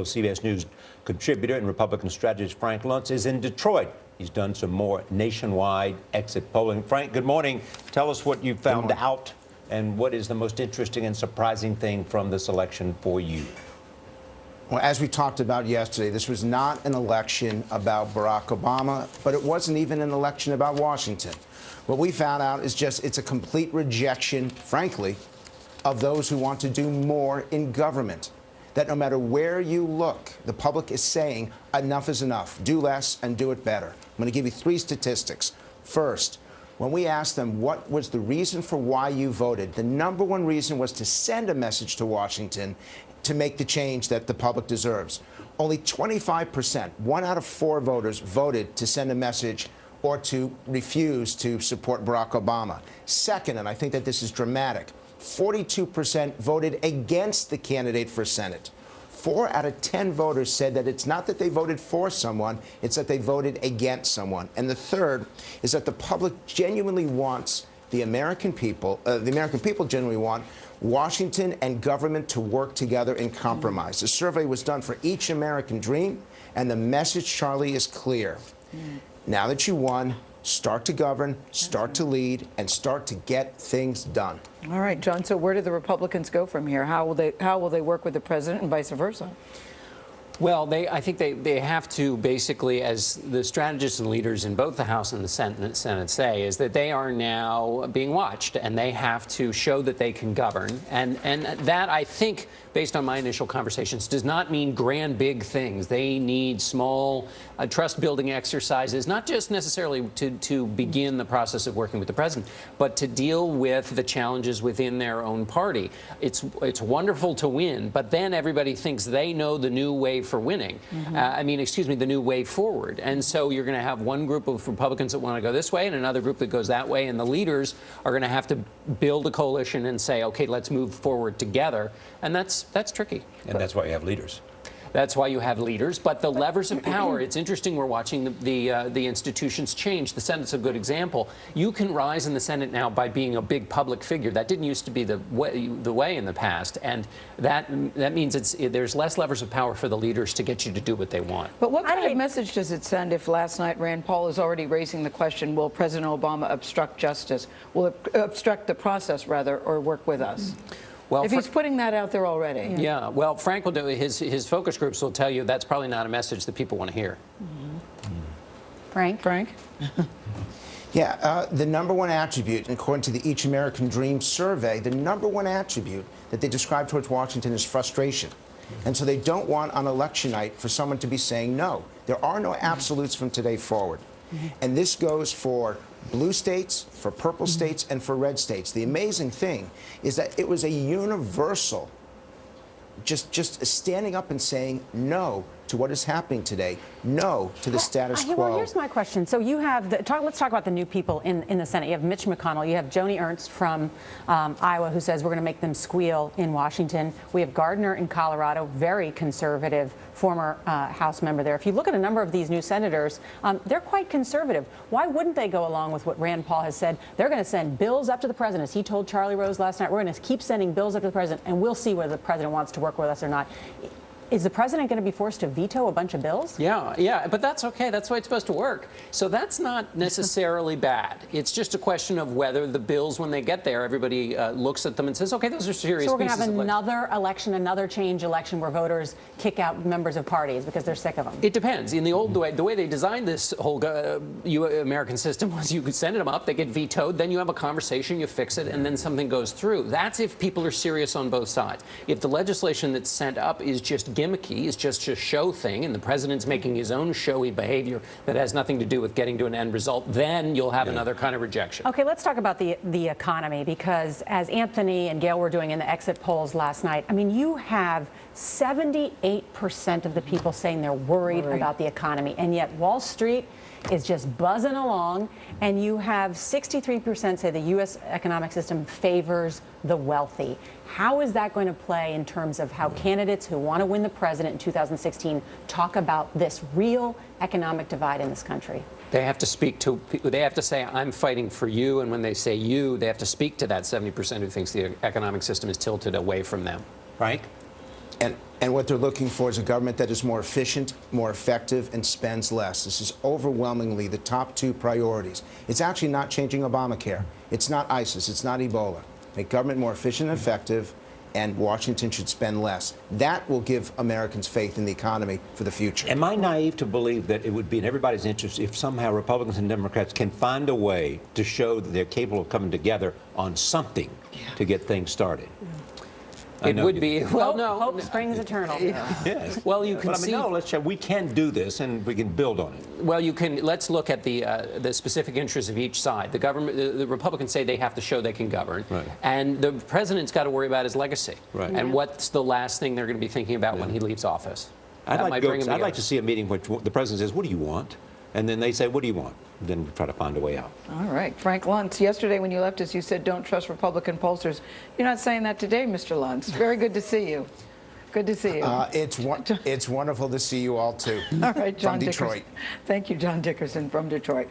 CBS News contributor and Republican strategist Frank Luntz is in Detroit. He's done some more nationwide exit polling. Frank, good morning. Tell us what you found out and what is the most interesting and surprising thing from this election for you. Well, as we talked about yesterday, this was not an election about Barack Obama, but it wasn't even an election about Washington. What we found out is it's a complete rejection, frankly, of those who want to do more in government. That no matter where you look, the public is saying enough is enough. Do less and do it better. I'm going to give you 3 statistics. First, when we asked them what was the reason for why you voted, the #1 reason was to send a message to Washington to make the change that the public deserves. Only 25%, 1 out of 4 voters, voted to send a message or to refuse to support Barack Obama. Second, and I think that this is dramatic, 42% voted against the candidate for Senate. 4 out of 10 voters said that it's not that they voted for someone, it's that they voted against someone. And the third is that the public genuinely wants the American people genuinely want Washington and government to work together in compromise. The survey was done for each American dream, and the message, Charlie, is clear. Now that you won, start to govern, start to lead, and start to get things done. All right, John, so where do the Republicans go from here? How will they work with the president and vice versa? Well, I think they have to basically, as the strategists and leaders in both the House and the Senate say, is that they are now being watched, and they have to show that they can govern. And that, I think, based on my initial conversations, does not mean grand, big things. They need small trust-building exercises, not just necessarily to begin the process of working with the president, but to deal with the challenges within their own party. It's wonderful to win, but then everybody thinks they know the new way for winning. The new way forward. And so you're going to have one group of Republicans that want to go this way and another group that goes that way, and the leaders are going to have to build a coalition and say, okay, let's move forward together. And that's tricky. And that's why you have leaders. That's why you have leaders. But the levers of power, it's interesting, we're watching the institutions change. The Senate's a good example. You can rise in the Senate now by being a big public figure. That didn't used to be the way in the past. And that means there's less levers of power for the leaders to get you to do what they want. But what kind of message does it send if last night Rand Paul is already raising the question, will President Obama obstruct justice? Will it obstruct the process, rather, or work with us? Well, if he's putting that out there already. Yeah, well, Frank will do his focus groups will tell you that's probably not a message that people want to hear. Frank? Yeah, the #1 attribute, according to the Each American Dream survey, the #1 attribute that they describe towards Washington is frustration. And so they don't want on election night for someone to be saying no. There are no absolutes from today forward. And this goes for blue states, for purple states, and for red states. The amazing thing is that it was a universal, just standing up and saying no to what is happening today, no to the status quo. Well, here's my question. So you have let's talk about the new people in the Senate. You have Mitch McConnell. You have Joni Ernst from Iowa, who says we're going to make them squeal in Washington. We have Gardner in Colorado, very conservative, former House member there. If you look at a number of these new senators, they're quite conservative. Why wouldn't they go along with what Rand Paul has said? They're going to send bills up to the president. As he told Charlie Rose last night, we're going to keep sending bills up to the president, and we'll see whether the president wants to work with us or not. Is the president going to be forced to veto a bunch of bills? Yeah, but that's okay. That's the way it's supposed to work. So that's not necessarily bad. It's just a question of whether the bills, when they get there, everybody looks at them and says, okay, those are serious pieces of legislation. So we're going to have another election, another change election where voters kick out members of parties because they're sick of them. It depends. In the old way, the way they designed this whole American system was you could send them up, they get vetoed, then you have a conversation, you fix it, and then something goes through. That's if people are serious on both sides. If the legislation that's sent up is just gimmicky, is just a show thing, and the president's making his own showy behavior that has nothing to do with getting to an end result, then you'll have another kind of rejection. Okay, let's talk about the economy, because as Anthony and Gail were doing in the exit polls last night, I mean, you have 78% of the people saying they're worried about the economy, and yet Wall Street is just buzzing along, and you have 63% say the U.S. economic system favors the wealthy. How is that going to play in terms of how candidates who want to win the president in 2016 talk about this real economic divide in this country? They have to they have to say, I'm fighting for you, and when they say you, they have to speak to that 70% who thinks the economic system is tilted away from them. Right? And what they're looking for is a government that is more efficient, more effective, and spends less. This is overwhelmingly the top two priorities. It's actually not changing Obamacare. It's not ISIS. It's not Ebola. Make government more efficient and effective, and Washington should spend less. That will give Americans faith in the economy for the future. Am I naive to believe that it would be in everybody's interest if somehow Republicans and Democrats can find a way to show that they're capable of coming together on something to get things started? It would be, well, no. Hope springs eternal. Yes. Well, you can but I mean, see. no, let's say we can do this and we can build on it. Well, you can. Let's look at the specific interests of each side. The government, the Republicans say they have to show they can govern, right. And the president's got to worry about his legacy. Right. And what's the last thing they're going to be thinking about when he leaves office? I'd like to see a meeting where the president says, "What do you want?" And then they say, "What do you want?" Then we try to find a way out. All right. Frank Luntz, yesterday when you left us, you said don't trust Republican pollsters. You're not saying that today, Mr. Luntz. Very good to see you. Good to see you. It's wonderful to see you all, too. All right, John from Detroit. Dickerson. Thank you, John Dickerson from Detroit.